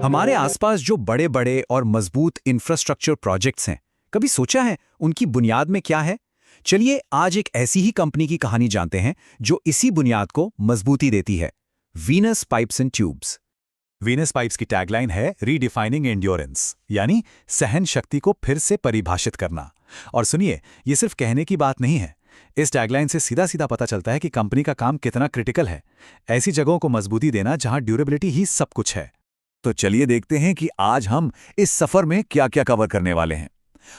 हमारे आसपास जो बड़े बड़े और मजबूत इंफ्रास्ट्रक्चर प्रोजेक्ट्स हैं, कभी सोचा है उनकी बुनियाद में क्या है? चलिए आज एक ऐसी ही कंपनी की कहानी जानते हैं जो इसी बुनियाद को मजबूती देती है। Venus pipes and tubes. Venus pipes की टैगलाइन है रीडिफाइनिंग एंड्योरेंस, यानी सहन शक्ति को फिर से परिभाषित करना। और सुनिए, ये सिर्फ कहने की बात नहीं है। इस टैगलाइन से सीधा सीधा पता चलता है कि कंपनी का काम कितना क्रिटिकल है, ऐसी जगहों को मजबूती देना जहां ड्यूरेबिलिटी ही सब कुछ है। तो चलिए देखते हैं कि आज हम इस सफर में क्या क्या कवर करने वाले हैं।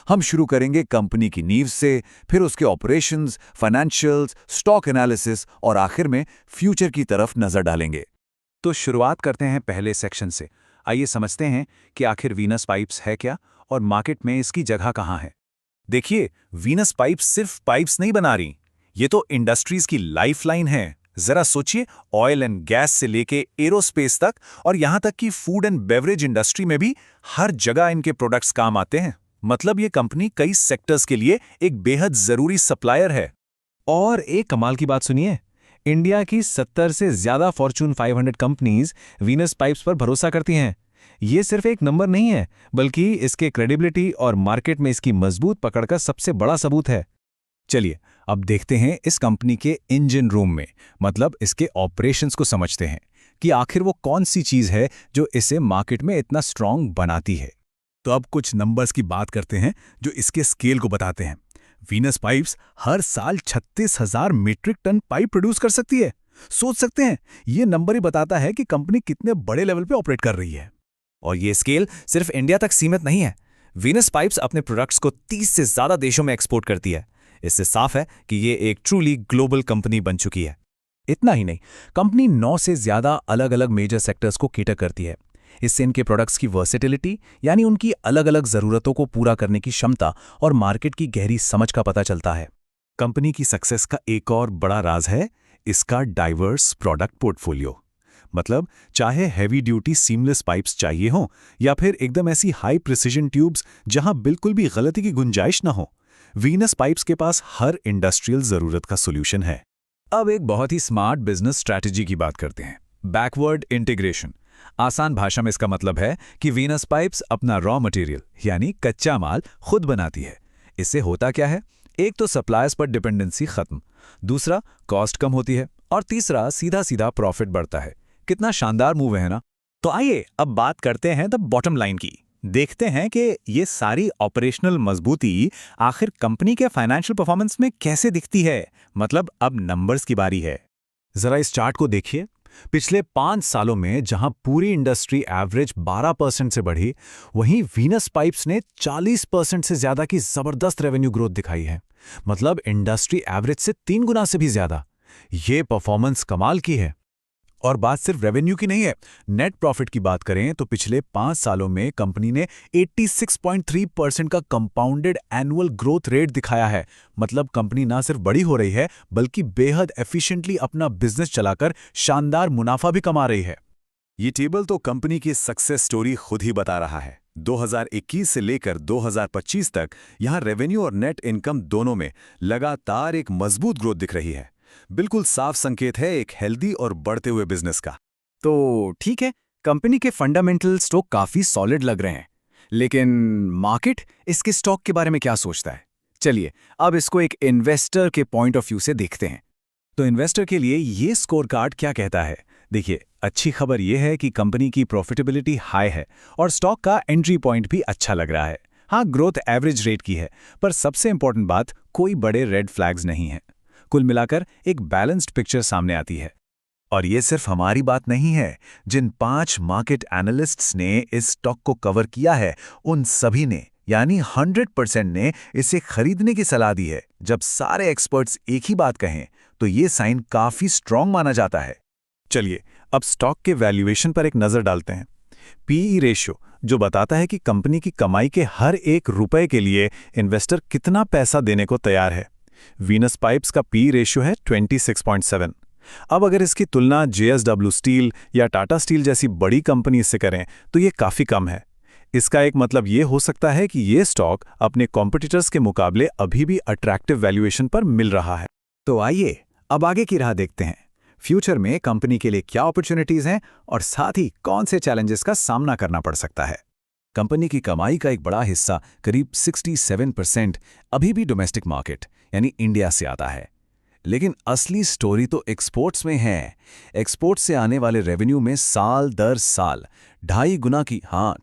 हम शुरू करेंगे कंपनी की नींव से, फिर उसके ऑपरेशंस, फाइनेंशियल्स, स्टॉक एनालिसिस और आखिर में फ्यूचर की तरफ नजर डालेंगे। तो शुरुआत करते हैं पहले सेक्शन से। आइए समझते हैं कि आखिर वीनस पाइप्स है क्या और मार्केट में इसकी जगह कहाँ है। देखिए, वीनस पाइप्स सिर्फ पाइप्स नहीं बना रही, ये तो इंडस्ट्रीज की लाइफलाइन है। जरा सोचिए, ऑयल एंड गैस से लेके एरोस्पेस तक और यहां तक कि फूड एंड बेवरेज इंडस्ट्री में भी हर जगह इनके प्रोडक्ट्स काम आते हैं। मतलब ये कंपनी कई सेक्टर्स के लिए एक बेहद जरूरी सप्लायर है। और एक कमाल की बात सुनिए, इंडिया की 70 से ज्यादा फॉर्च्यून 500 कंपनीज वीनस पाइप्स पर भरोसा करती हैं। ये सिर्फ एक नंबर नहीं है, बल्कि इसके क्रेडिबिलिटी और मार्केट में इसकी मजबूत पकड़ का सबसे बड़ा सबूत है। चलिए अब देखते हैं इस कंपनी के इंजन रूम में, मतलब इसके ऑपरेशंस को समझते हैं कि आखिर वो कौन सी चीज है जो इसे मार्केट में इतना स्ट्रांग बनाती है। तो अब कुछ नंबर्स की बात करते हैं जो इसके स्केल को बताते हैं। वीनस पाइप्स हर साल 36,000 मीट्रिक टन पाइप प्रोड्यूस कर सकती है। सोच सकते हैं, ये नंबर ही बताता है कि कंपनी कितने बड़े लेवल पे ऑपरेट कर रही है। और ये स्केल सिर्फ इंडिया तक सीमित नहीं है। वीनस पाइप्स अपने प्रोडक्ट्स को 30 से ज्यादा देशों में एक्सपोर्ट करती है। इससे साफ है कि ये एक ट्रूली ग्लोबल कंपनी बन चुकी है। इतना ही नहीं, कंपनी 9 से ज्यादा अलग अलग मेजर सेक्टर्स को केटर करती है। इससे इनके प्रोडक्ट्स की वर्सेटिलिटी, यानी उनकी अलग अलग जरूरतों को पूरा करने की क्षमता और मार्केट की गहरी समझ का पता चलता है। कंपनी की सक्सेस का एक और बड़ा राज है इसका डाइवर्स प्रोडक्ट पोर्टफोलियो। मतलब चाहे हैवी ड्यूटी सीमलेस पाइप्स चाहिए हों या फिर एकदम ऐसी हाई प्रिसिजन ट्यूब्स जहां बिल्कुल भी गलती की गुंजाइश ना हो, वीनस पाइप्स के पास हर इंडस्ट्रियल जरूरत का सॉल्यूशन है। अब एक बहुत ही स्मार्ट बिजनेस स्ट्रैटेजी की बात करते हैं, बैकवर्ड इंटीग्रेशन। आसान भाषा में इसका मतलब है कि वीनस पाइप्स अपना रॉ मटेरियल यानी कच्चा माल खुद बनाती है। इससे होता क्या है, एक तो सप्लायर्स पर डिपेंडेंसी खत्म, दूसरा कॉस्ट कम होती है और तीसरा सीधा सीधा प्रॉफिट बढ़ता है। कितना शानदार मूव है ना। तो आइए अब बात करते हैं द बॉटम लाइन की। देखते हैं कि ये सारी ऑपरेशनल मजबूती आखिर कंपनी के फाइनेंशियल परफॉर्मेंस में कैसे दिखती है। मतलब अब नंबर्स की बारी है। जरा इस चार्ट को देखिए। पिछले 5 सालों में जहां पूरी इंडस्ट्री एवरेज 12% से बढ़ी, वहीं वीनस पाइप्स ने 40% से ज्यादा की जबरदस्त रेवेन्यू ग्रोथ दिखाई है। मतलब इंडस्ट्री एवरेज से 3 गुना से भी ज्यादा। ये परफॉर्मेंस कमाल की है। और बात सिर्फ रेवेन्यू की नहीं है, नेट प्रॉफिट की बात करें तो पिछले 5 सालों में कंपनी ने 86.3% का कंपाउंडेड एनुअल ग्रोथ रेट दिखाया है। मतलब कंपनी ना सिर्फ बड़ी हो रही है, बल्कि बेहद एफिशिएंटली अपना बिजनेस चलाकर शानदार मुनाफा भी कमा रही है। ये टेबल तो कंपनी की सक्सेस स्टोरी खुद ही बता रहा है। 2021 से लेकर 2025 तक यहां रेवेन्यू और नेट इनकम दोनों में लगातार एक मजबूत ग्रोथ दिख रही है। बिल्कुल साफ संकेत है एक हेल्दी और बढ़ते हुए बिजनेस का। तो ठीक है, कंपनी के फंडामेंटल्स तो काफी सॉलिड लग रहे हैं, लेकिन मार्केट इसके स्टॉक के बारे में क्या सोचता है? चलिए अब इसको एक इन्वेस्टर के पॉइंट ऑफ व्यू से देखते हैं। तो इन्वेस्टर के लिए ये स्कोर कार्ड क्या कहता है? देखिए, अच्छी खबर यह है कि कंपनी की प्रॉफिटेबिलिटी हाई है और स्टॉक का एंट्री पॉइंट भी अच्छा लग रहा है। हाँ, ग्रोथ एवरेज रेट की है, पर सबसे इंपॉर्टेंट बात, कोई बड़े रेड फ्लैग्स नहीं है। कुल मिलाकर एक बैलेंस्ड पिक्चर सामने आती है। और ये सिर्फ हमारी बात नहीं है। जिन 5 मार्केट एनालिस्ट्स ने इस स्टॉक को कवर किया है, उन सभी ने यानी 100% ने इसे खरीदने की सलाह दी है। जब सारे एक्सपर्ट्स एक ही बात कहें तो ये साइन काफी स्ट्रांग माना जाता है। चलिए अब स्टॉक के वैल्यूएशन पर एक नजर डालते हैं। पीई रेशियो, जो बताता है कि कंपनी की कमाई के हर 1 रुपए के लिए इन्वेस्टर कितना पैसा देने को तैयार है। वीनस पाइप्स का पी रेशियो है 26.7। अब अगर इसकी तुलना JSW स्टील या टाटा स्टील जैसी बड़ी कंपनी से करें तो ये काफी कम है। इसका एक मतलब ये हो सकता है कि ये स्टॉक अपने कॉम्पिटिटर्स के मुकाबले अभी भी अट्रैक्टिव वैल्यूएशन पर मिल रहा है। तो आइए अब आगे की राह देखते हैं। फ्यूचर में कंपनी के लिए क्या अपॉर्चुनिटीज हैं और साथ ही कौन से चैलेंजेस का सामना करना पड़ सकता है। कंपनी की कमाई का एक बड़ा हिस्सा, करीब 67%, अभी भी डोमेस्टिक मार्केट यानी इंडिया से आता है। लेकिन असली स्टोरी तो एक्सपोर्ट्स में है। एक्सपोर्ट से आने वाले रेवेन्यू में साल दर साल 2.5 गुना की,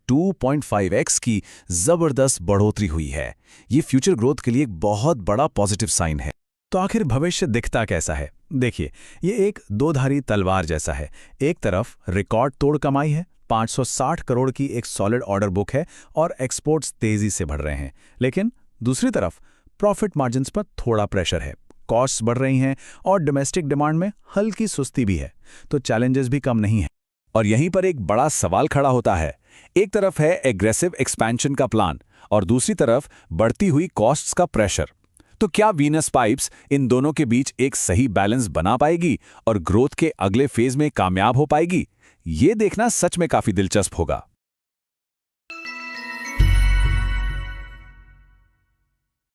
2.5x की जबरदस्त बढ़ोतरी हुई है। ये फ्यूचर ग्रोथ के लिए एक बहुत बड़ा पॉजिटिव साइन है। तो आखिर भविष्य दिखता कैसा है? देखिए, ये एक दोधारी तलवार जैसा है। एक तरफ रिकॉर्ड तोड़ कमाई है, 560 करोड़ की एक सॉलिड ऑर्डर बुक है और एक्सपोर्ट्स तेजी से बढ़ रहे हैं। लेकिन दूसरी तरफ प्रॉफिट मार्जिन्स पर थोड़ा प्रेशर है, कॉस्ट्स बढ़ रही हैं और डोमेस्टिक डिमांड में हल्की सुस्ती भी है। तो चैलेंजेस भी कम नहीं है। और यहीं पर एक बड़ा सवाल खड़ा होता है। एक तरफ है एग्रेसिव एक्सपेंशन का प्लान और दूसरी तरफ बढ़ती हुई कॉस्ट्स का प्रेशर। तो क्या वीनस पाइप्स इन दोनों के बीच एक सही बैलेंस बना पाएगी और ग्रोथ के अगले फेज में कामयाब हो पाएगी? ये देखना सच में काफी दिलचस्प होगा।